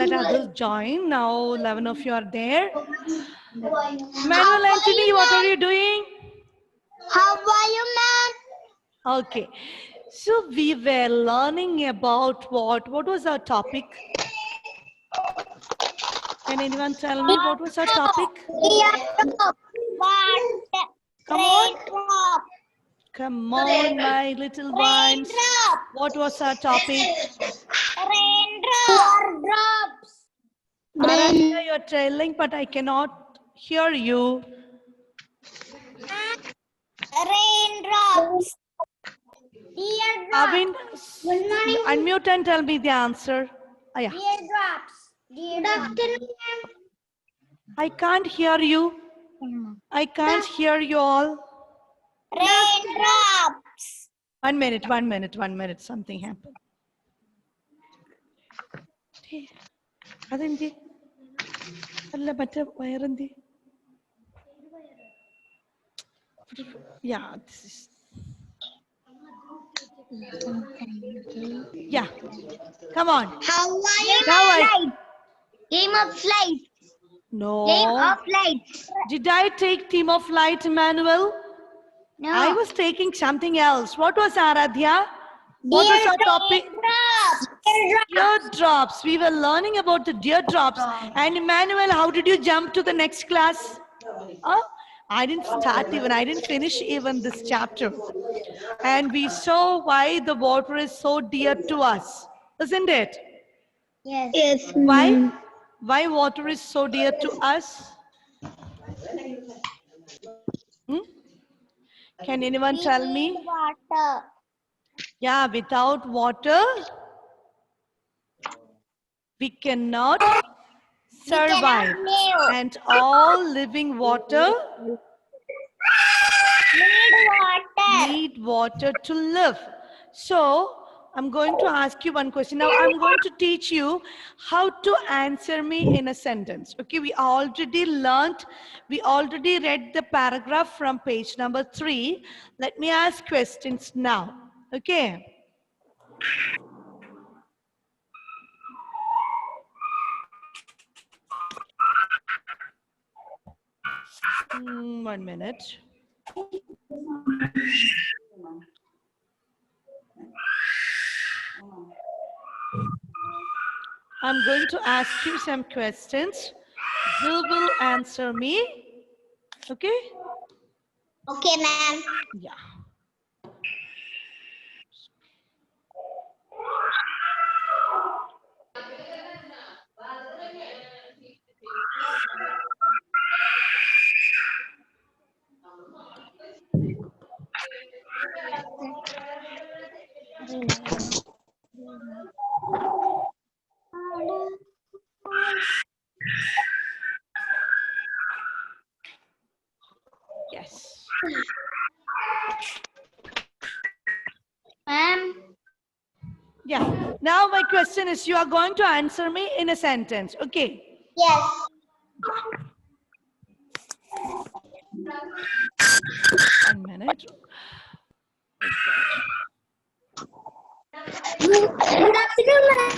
let others join. Now 11 of you are there. Manuel Anthony, what are you doing? How are you, ma'am? Okay. So we were learning about what was our topic? Can anyone tell me what was our topic? Teardrop. Come on. Raindrop. Come on, my little ones. Raindrop. What was our topic? Raindrop. Teardrops. Aradhya, you're telling, but I cannot hear you. Raindrops. Teardrops. Avin, unmute and tell me the answer. Ah, yeah. Teardrops. Good afternoon, ma'am. I can't hear you. I can't hear you all. Raindrops. 1 minute, 1 minute, 1 minute. Something happened. Adendi. Alla matte vayarendi. Yeah, this is. Yeah. Come on. How are you? Now Game of life. No. Game of life. Did I take Team of Light, Emmanuel? No. I was taking something else. What was Aradhya? What was our topic? Teardrops. We were learning about the teardrops. And Emmanuel, how did you jump to the next class? I didn't start even. I didn't finish even this chapter. And we saw why the water is so dear to us. Isn't it? Yes. Yes. Why? Why water is so dear to us? Can anyone tell me? Water. Yeah, without water, we cannot survive. live. And all living water need water to live. So, I'm going to ask you one question. Now, I'm going to teach you how to answer me in a sentence. Okay, we already read the paragraph from page number 3. Let me ask questions now. Okay. 1 minute. I'm going to ask you some questions. You will answer me. Okay? Okay, ma'am. Yeah. Yes. Ma'am. Yeah. Now my question is, you are going to answer me in a sentence. Okay? Yes. 1 minute. Good afternoon, ma'am.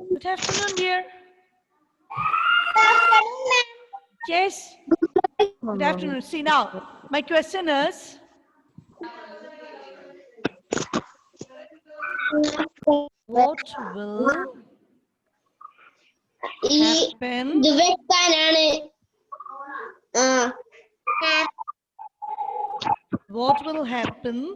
Good afternoon, dear. Good afternoon, ma'am. Yes. Good afternoon. See now, my question is, what will happen? What will happen to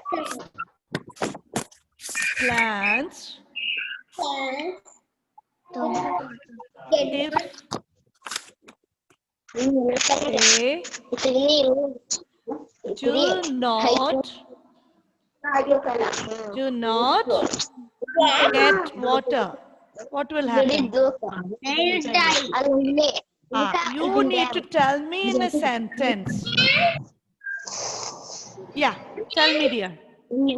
the plants if they do not get water? What will happen? You need to tell me in a sentence. Yeah, tell me, dear. They will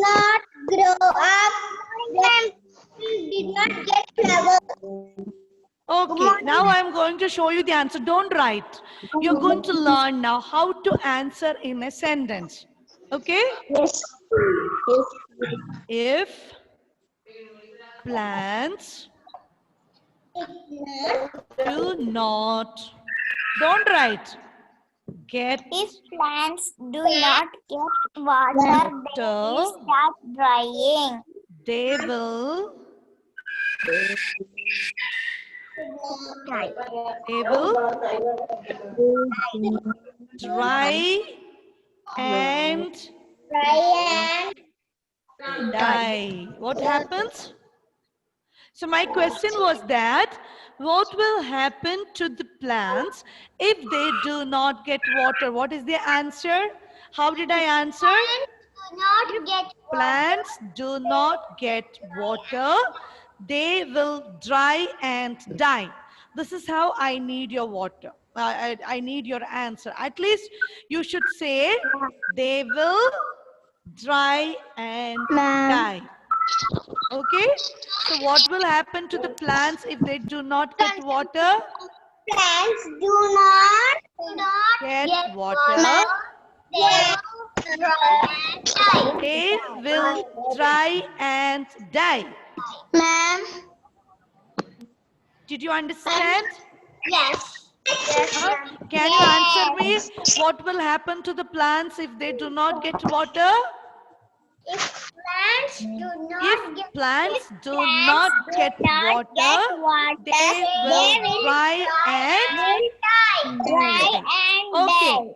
not grow up. They did not get flowers. Okay, now I'm going to show you the answer. Don't write. You're going to learn now how to answer in a sentence. Okay? Yes. If plants do not, don't write, get If plants do not get water, they will start drying. they will dry and die. What happens? So my question was that what will happen to the plants if they do not get water? What is the answer? How did I answer? Do not get Plants do not get water, they will dry and die. This is how I need your water. I need your answer. At least you should say they will dry and die. Okay? So what will happen to the plants if they do not get water? plants do not Get water. They will dry and die. Ma'am. Did you understand? Yes. Can you answer me? What will happen to the plants if they do not get water? If plants do not If get plants do not get water, they will dry and dry and okay. die.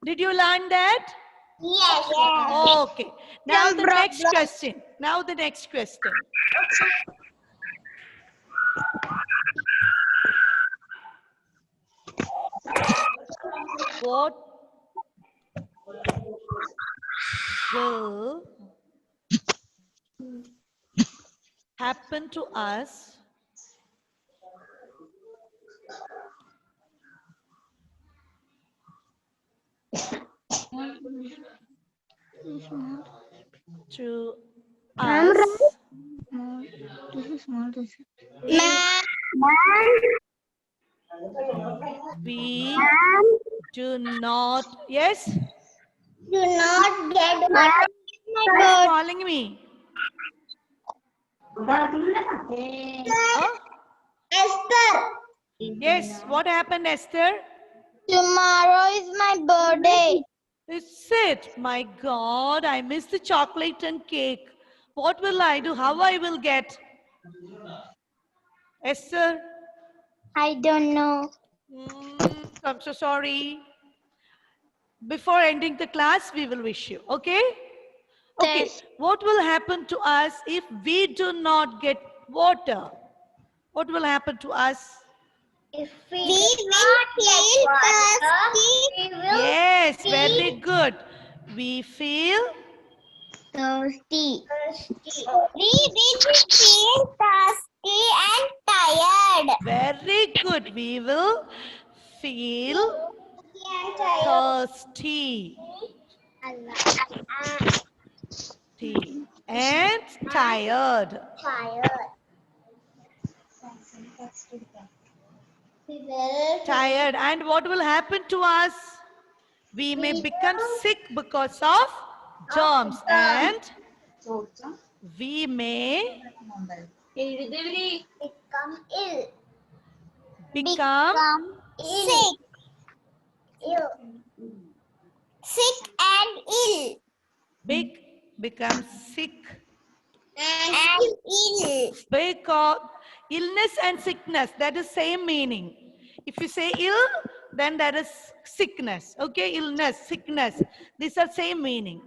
Did you learn that? Yes. Okay. Now the next question. Now the next question. What will happen to us to us we do not, yes? Do not get water. Who is calling me? Huh? Esther. Yes, what happened, Esther? Tomorrow is my birthday. Is it? My God, I miss the chocolate and cake. What will I do? How I will get? Esther? I don't know. I'm so sorry. Before ending the class, we will wish you. Okay? Okay. Yes. What will happen to us if we do not get water? What will happen to us? If we will feel thirsty. Yes, very good. We feel Thirsty. We will feel thirsty and tired. very good. We will feel thirsty and tired. Tired. And what will happen to us? We may become sick because of germs, and we may Become ill. become Sick. Sick and ill. become sick And ill. because illness and sickness, that is same meaning. If you say ill, then that is sickness. Okay, illness, sickness, these are same meaning.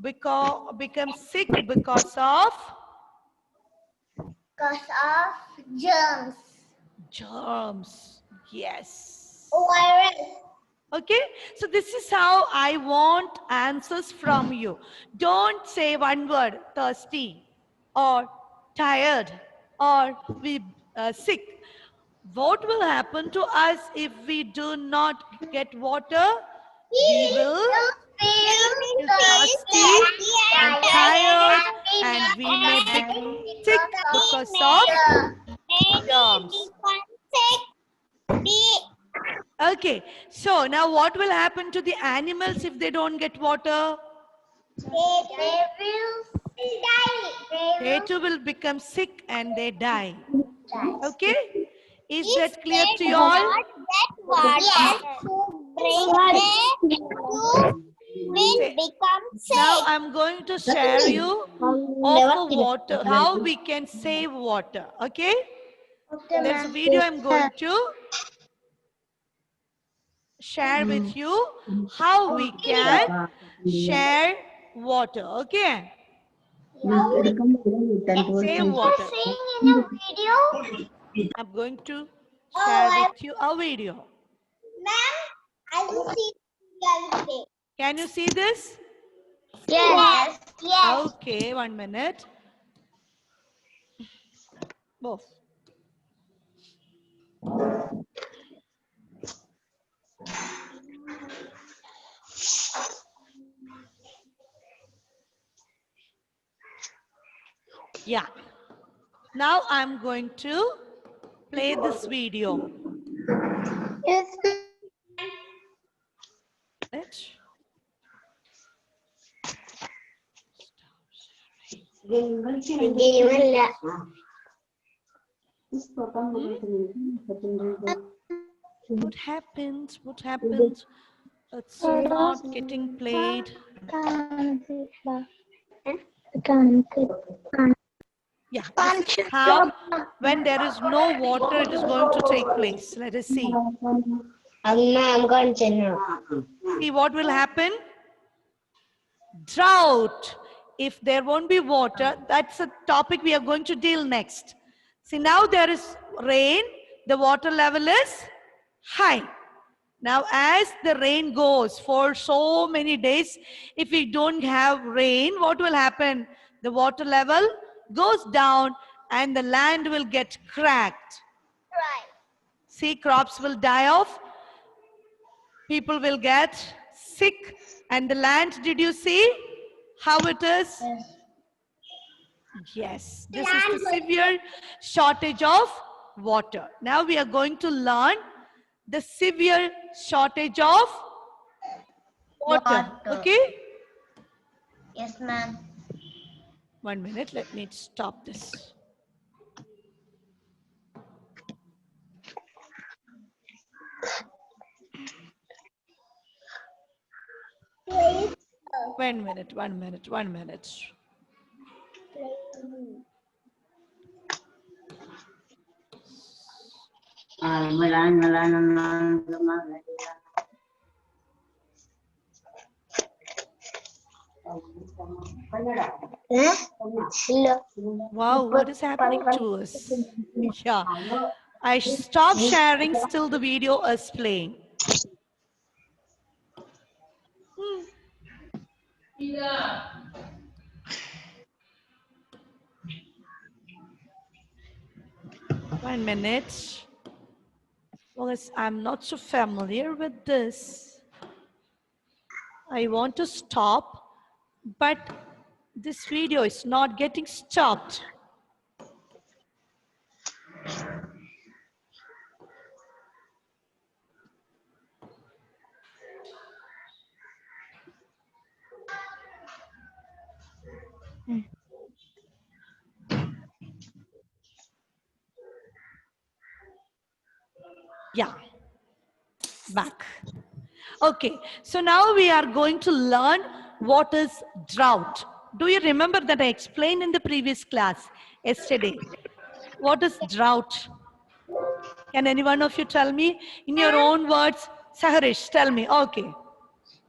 Because become sick because of Germs. germs. Yes. Virus. Okay, so this is how I want answers from you. Don't say one word, thirsty or tired or we sick. What will happen to us if we do not get water? We will feel thirsty and tired, and we may become sick because of germs. sick. D. Okay, so now what will happen to the animals if they don't get water? They will die. They too will become sick and they die. Okay, is If that clear they to do you all? not get water to drink, they will become Now sick. I'm going to share you of water, how we can save water. Okay, there's a video I'm going to share with you how we can share water. Okay, save water. Seeing in a video, I'm going to share with you a video. ma'am, I will see the other day. Can you see this? Yes. Yes. Okay, 1 minute. Both. Yeah. Now I'm going to play this video. Yes. It. What happened? What happened? It's not getting played. Yeah, this is how when there is no water, it is going to take place. Let us see. I'm going to know. See what will happen? Drought. If there won't be water, that's a topic we are going to deal next. See, now there is rain, the water level is high. Now, as the rain goes for so many days, if we don't have rain, what will happen? The water level goes down and the land will get cracked. Right. See, crops will die off, people will get sick, and the land, did you see how it is? Yes, this is the severe shortage of water. Now we are going to learn the severe shortage of water. Okay? Yes, ma'am. 1 minute, let me stop this. Please. 1 minute, 1 minute, 1 minute. Wow, what is happening to us? Yeah, I stopped sharing, still the video is playing. One minute. Because I'm not so familiar with this. I want to stop, but this video is not getting stopped. Yeah, back. Okay, so now we are going to learn what is drought. Do you remember that I explained in the previous class yesterday? What is drought? Can any one of you tell me in your own words? Saharish, tell me. Okay.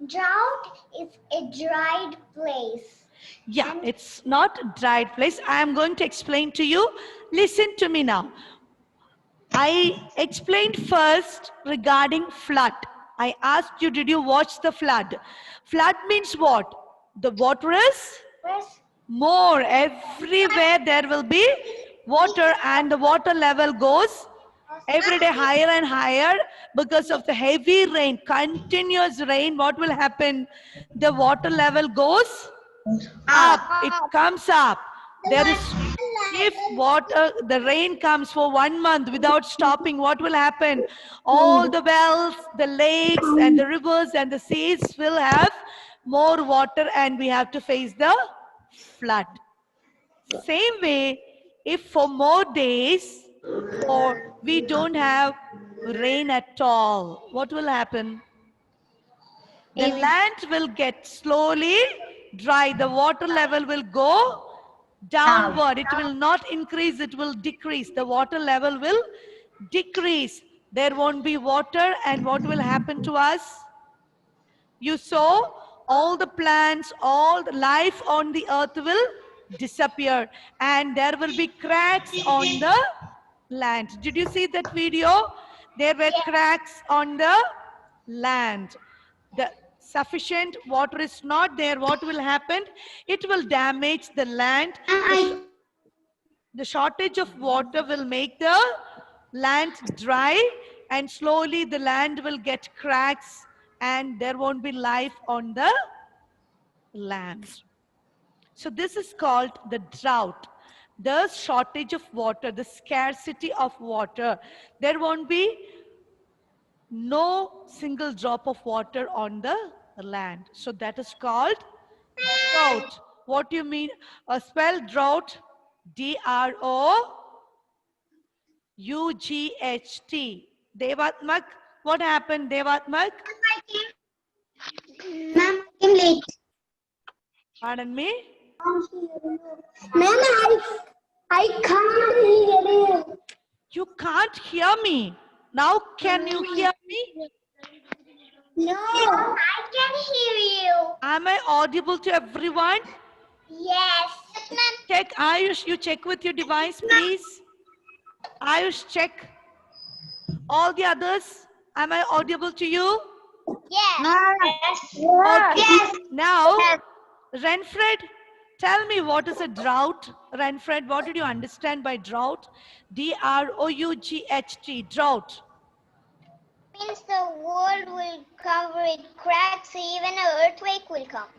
Drought is a dried place. Yeah, it's not a dried place. I am going to explain to you. Listen to me now. I explained first regarding flood. I asked you, did you watch the flood? Flood means what? The water is more. Everywhere there will be water and the water level goes every day higher and higher because of the heavy rain, continuous rain. What will happen? The water level goes up. It comes up. there is, if water, the rain comes for 1 month without stopping, what will happen? All the wells, the lakes and the rivers and the seas will have more water and we have to face the flood. Same way, if for more days or we don't have rain at all, what will happen? The land will get slowly dry. The water level will go downward. It will not increase, it will decrease. The water level will decrease. There won't be water, and what will happen to us? You saw all the plants, all the life on the earth will disappear, and there will be cracks on the land. Did you see that video? There were cracks on the land. The sufficient water is not there. What will happen? It will damage the land. The shortage of water will make the land dry, and slowly the land will get cracks and there won't be life on the land. So this is called the drought. The shortage of water, the scarcity of water. There won't be no single drop of water on the land. So that is called drought. What do you mean? Spell drought. D-R-O-U-G-H-T. Devatmak, what happened, Devatmak? Ma'am, I'm late. Pardon me? Ma'am, I can't hear you. You can't hear me. Now can you hear me? No, I can hear you. Am I audible to everyone? Yes. Check, Ayush, you check with your device, please. Ayush, check. All the others, am I audible to you? Yes. Okay. Now, Renfred, tell me what is a drought? Renfred, what did you understand by drought? D-R-O-U-G-H-T, drought. Means the world will cover it, cracks, even an earthquake will come.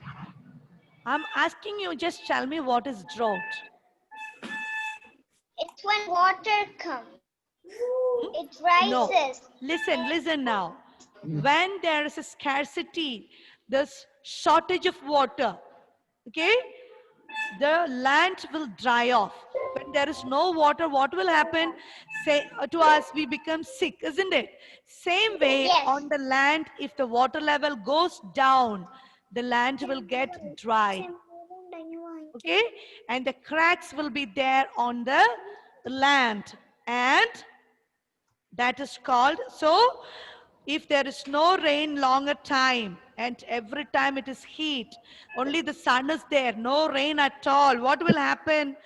I'm asking you, just tell me what is drought. It's when water comes. It rises. No. Listen now. When there is a scarcity, there's shortage of water, okay? The land will dry off. When there is no water, what will happen? Say to us, we become sick, isn't it? Same way, Yes. on the land, if the water level goes down, the land will get dry. Okay, and the cracks will be there on the land, and that is called, so if there is no rain longer time and every time it is heat, only the sun is there, no rain at all, what will happen?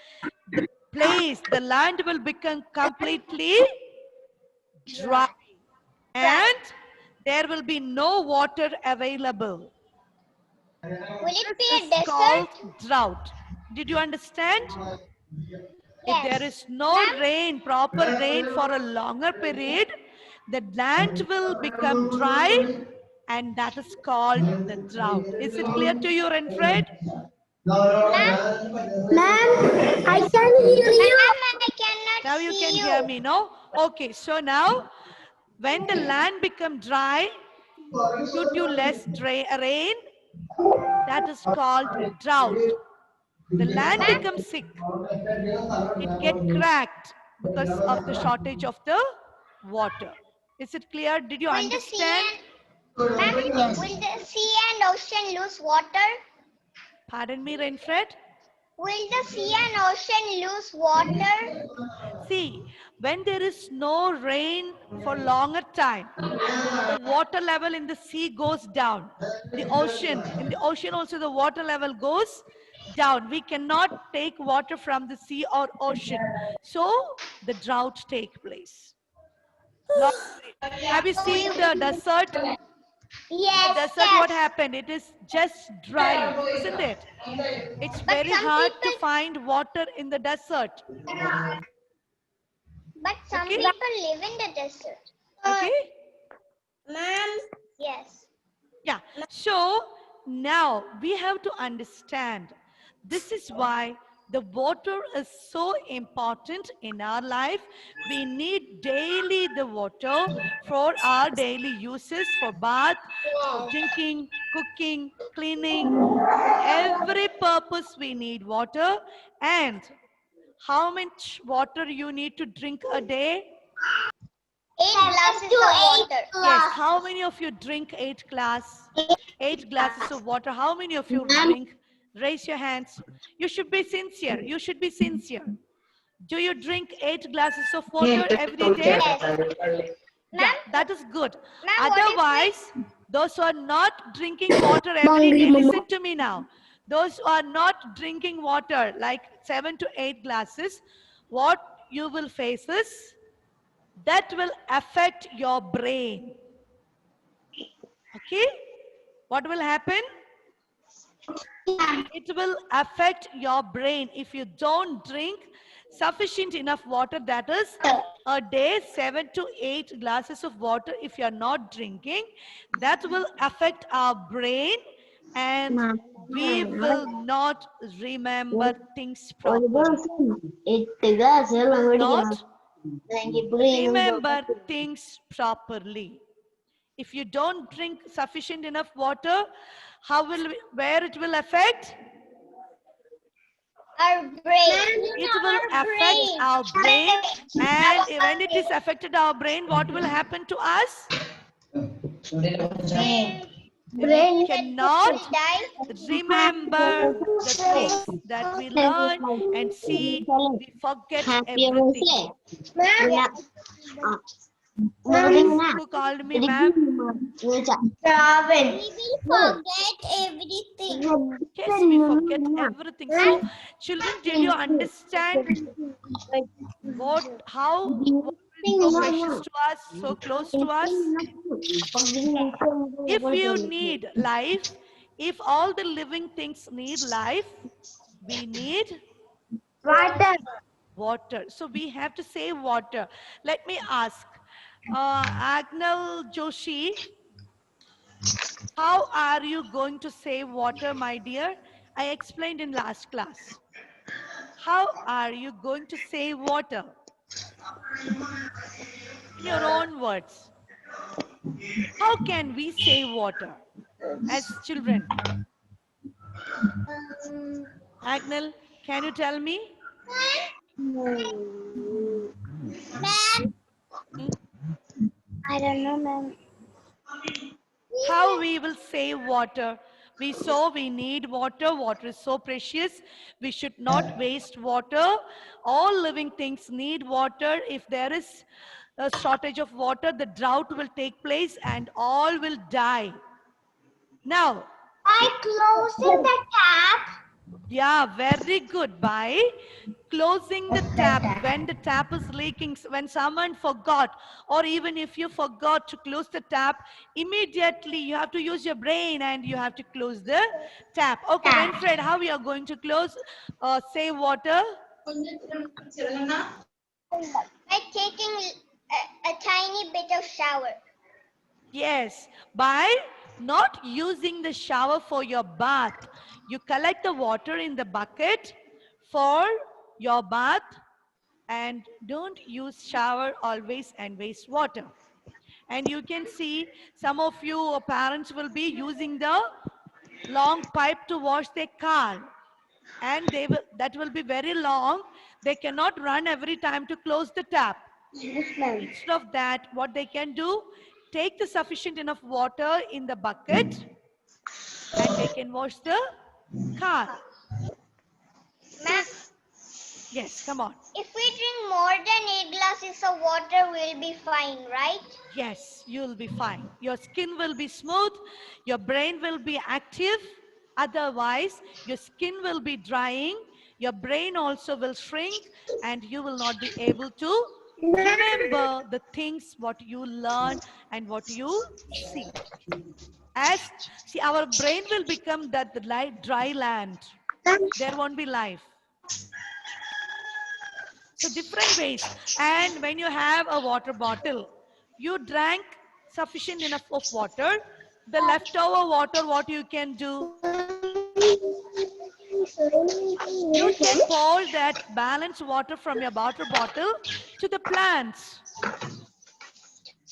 The place, the land will become completely dry and there will be no water available. Will it be This a is desert? called drought. Did you understand? If there is no rain, proper rain for a longer period, the land will become dry and that is called the drought. Is it clear to you, Renfred? Ma'am, I can hear you. Ma'am, I cannot Now you see can hear me, no? Okay, so now when the land becomes dry due to less rain, that is called drought. The land becomes sick. It gets cracked because of the shortage of the water. Is it clear? Did you understand? Will the sea and ocean lose water? Pardon me, Renfred? Will the sea and ocean lose water? See, when there is no rain for longer time, the water level in the sea goes down. The ocean, in the ocean also the water level goes down. We cannot take water from the sea or ocean. So the drought take place. Have you seen the desert? Yes. The desert, what happened? It is just dry, isn't it? It's very hard to find water in the desert. But some people live in the desert. Okay? Ma'am? Yes. Yeah. So now we have to understand. This is why The water is so important in our life. We need daily the water for our daily uses, for bath, for drinking, cooking, cleaning. Every purpose we need water. And how much water you need to drink a day? 8 glasses of water. Yes, how many of you drink 8 glasses of water? How many of you drink? Raise your hands. You should be sincere. You should be sincere. Do you drink 8 glasses of water every day? Yeah, that is good. Otherwise, those who are not drinking water every day, listen to me now. Those who are not drinking water, like 7 to 8 glasses, what you will face is, that will affect your brain. Okay? What will happen? It will affect your brain if you don't drink sufficient enough water. That is a day 7 to 8 glasses of water. If you are not drinking, that will affect our brain and we will not remember things properly. Will not remember things properly. If you don't drink sufficient enough water, where it will affect? Our brain. It will affect our brain, and when it is affected our brain, what will happen to us? We cannot remember the things that we learn and see. We forget everything. Who called me, ma'am? We will forget everything. Yes, we forget everything. So, children, did you understand how water is so precious to us, so close to us? If you need life, if all the living things need life, we need water. So we have to save water. Let me ask, Agnal Joshi, how are you going to save water, my dear? I explained in last class. How are you going to save water? In your own words. How can we save water as children? Agnel, can you tell me? Ma'am, I don't know, ma'am. How we will save water? We saw we need water. Water is so precious. We should not waste water. All living things need water. If there is a shortage of water, the drought will take place and all will die. Now, I closing the tap. yeah, very good. By closing the tap when the tap is leaking, when someone forgot, or even if you forgot to close the tap, immediately you have to use your brain and you have to close the tap. Okay, Winfred, how we are going to close, save water? By taking a tiny bit of shower. Yes, by not using the shower for your bath. You collect the water in the bucket for your bath and don't use shower always and waste water. And you can see some of you parents will be using the long pipe to wash their car. And that will be very long. They cannot run every time to close the tap. Instead of that, what they can do, take the sufficient enough water in the bucket and they can wash the car. Ma'am, Yes, come on. if we drink more than 8 glasses of water, we'll be fine, right? Yes, you'll be fine. Your skin will be smooth, your brain will be active. Otherwise, your skin will be drying, your brain also will shrink, and you will not be able to remember the things what you learn and what you see. See, our brain will become that dry land. There won't be life. So different ways. And when you have a water bottle, you drank sufficient enough of water. The leftover water, what you can do? You can pour that balanced water from your water bottle to the plants.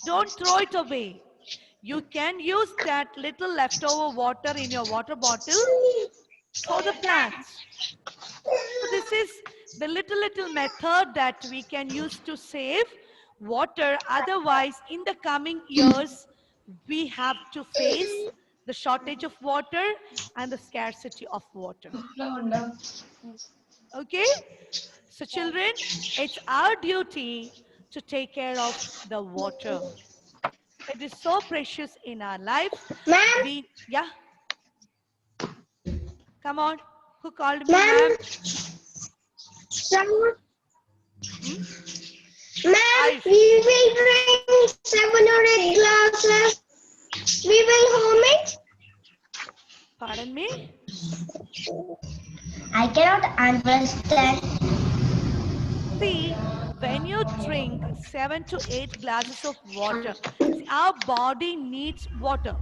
Don't throw it away. You can use that little leftover water in your water bottle for the plants. So this is the little method that we can use to save water. Otherwise, in the coming years, we have to face the shortage of water and the scarcity of water. Okay? So children, it's our duty to take care of the water. It is so precious in our life. Ma'am, Yeah? Come on. Who called me, ma'am? someone. Hmm? Ma'am, we will drink 7 or 8 glasses. We will home it. Pardon me? I cannot understand. See, when you drink 7 to 8 glasses of water, see, our body needs water.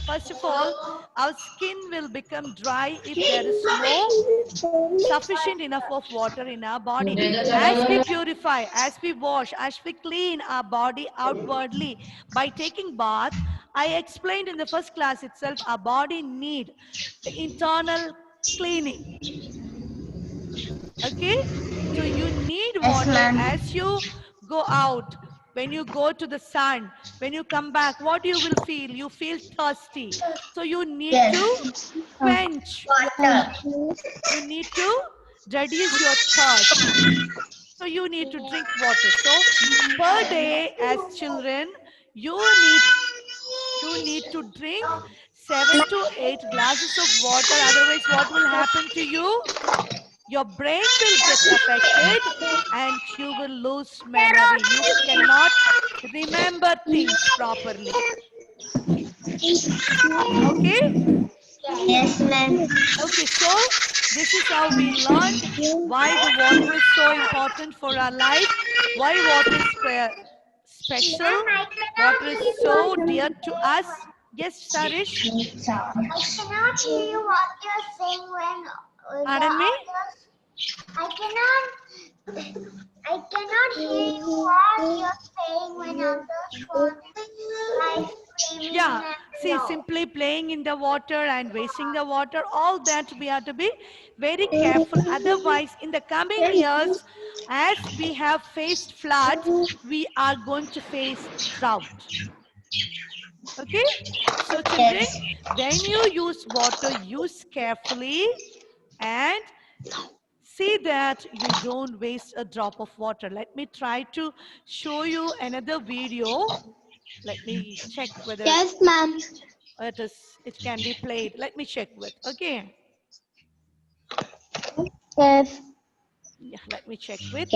First of all, our skin will become dry if there is no sufficient enough of water in our body. As we purify, as we wash, as we clean our body outwardly by taking bath, I explained in the first class itself, our body need the internal cleaning. Okay, so you need water as you go out. When you go to the sun, when you come back, what you will feel? You feel thirsty. So you need to quench. You need to reduce your thirst. So you need to drink water. So per day as children, you need to drink 7 to 8 glasses of water. Otherwise, what will happen to you? Your brain will get affected and you will lose memory. You cannot remember things properly. Okay? Yes, ma'am. Okay, so this is how we learned why the water is so important for our life, why water is special, water is so dear to us. Yes, Sarish? I cannot hear you what you're saying when Pardon me? I cannot hear you what you're saying when others want ice cream. Yeah, see, simply playing in the water and wasting the water, all that we have to be very careful. Otherwise, in the coming years, as we have faced flood, we are going to face drought. Okay? So children, when you use water, use carefully and see that you don't waste a drop of water. Let me try to show you another video. Let me check whether Yes, ma'am. it can be played. Let me check with. Okay. Yes. Yeah, let me check with.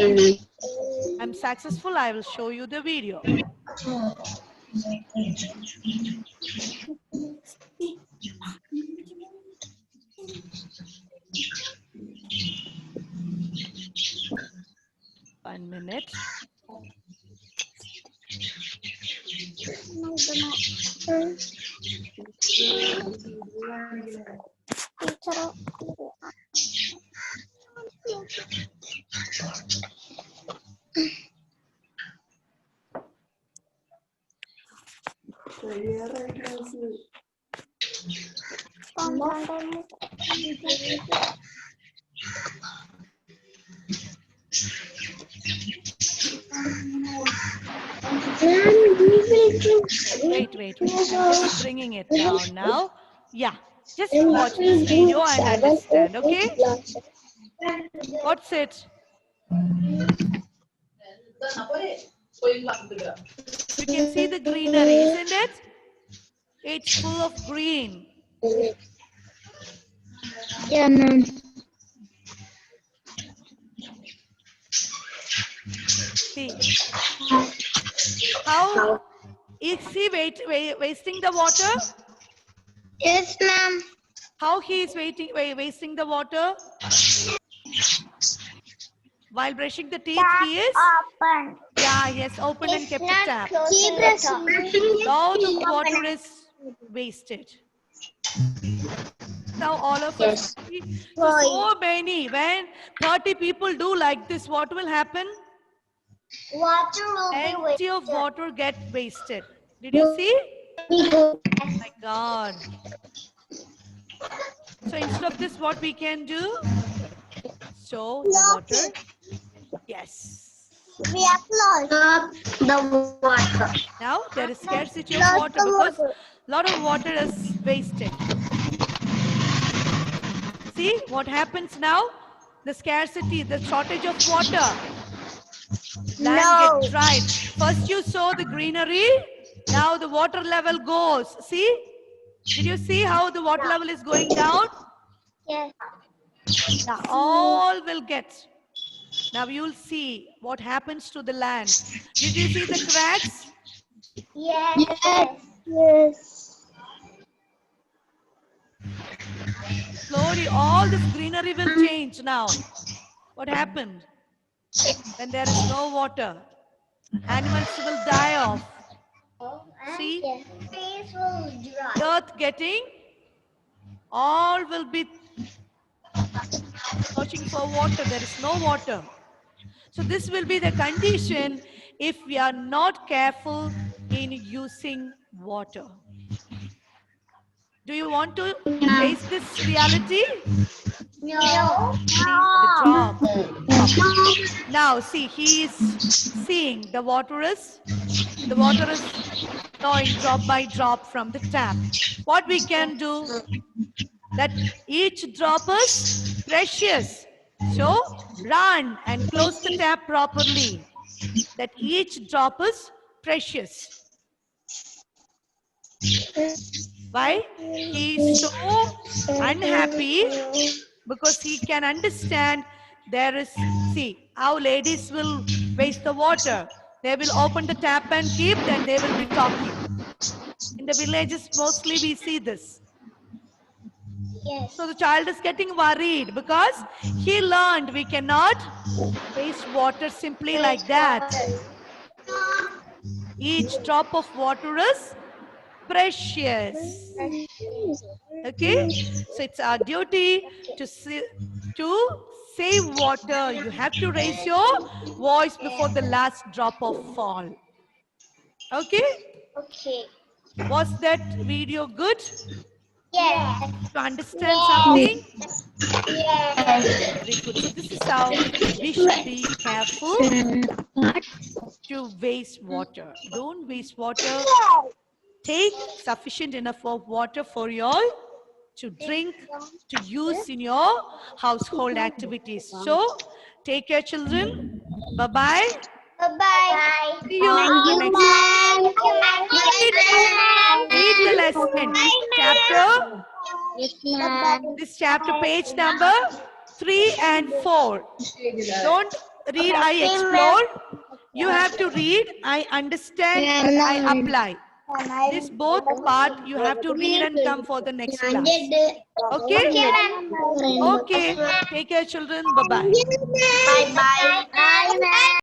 I'm successful. I will show you the video. One minute. Wait. I'm just bringing it down now. Yeah, just watch this video and understand, okay? What's it? You can see the greenery, isn't it? It's full of green. Yeah, ma'am. See, how is he wasting the water? Yes, ma'am. How he is wasting the water? While brushing the teeth, he is? Open. Yeah, yes, opened and kept the tap. Keep brushing. Now the water is wasted. Now all of us Yes. see. So many. When 30 people do like this, what will happen? Water will be Plenty of wasted. water get wasted. Did you see? Oh My God. So instead of this, what we can do? So the water. Yes. We have lost the water. Now there is scarcity of water because a lot of water is wasted. See what happens now? The scarcity, the shortage of water. Land gets dried. First you saw the greenery. Now the water level goes. See? Did you see how the water level is going down? Yes. Now all will get. Now you will see what happens to the land. Did you see the cracks? Yes. Yes. Slowly all this greenery will change now. What happened? When there is no water, animals will die off. See? Trees will dry. Earth getting, all will be searching for water. There is no water. So this will be the condition if we are not careful in using water. Do you want to face this reality? No. See the drop. Now see, he is seeing the water is flowing drop by drop from the tap. What we can do? That each drop is precious. So run and close the tap properly. That each drop is precious. Why? He is so unhappy because he can understand there is, see, how ladies will waste the water. They will open the tap and keep, then they will be talking. In the villages, mostly we see this. Yes. So the child is getting worried because he learned we cannot waste water simply like that. Each drop of water is precious. Okay? So it's our duty to save water. You have to raise your voice before the last drop of fall. Okay? Okay. Was that video good? Yes. To understand something? Yes. Very good. So this is how we should be careful to waste water. Don't waste water. Take sufficient enough of water for you all to drink, to use in your household activities. So take care, children. Bye-bye. Bye-bye. See you on the next. Read the lesson. Chapter. This chapter, page number 3 and 4. Don't read I explore. You have to read I understand and I apply. This both part you have to read and come for the next class. Okay? Okay. Take care, children. Bye-bye. Bye-bye.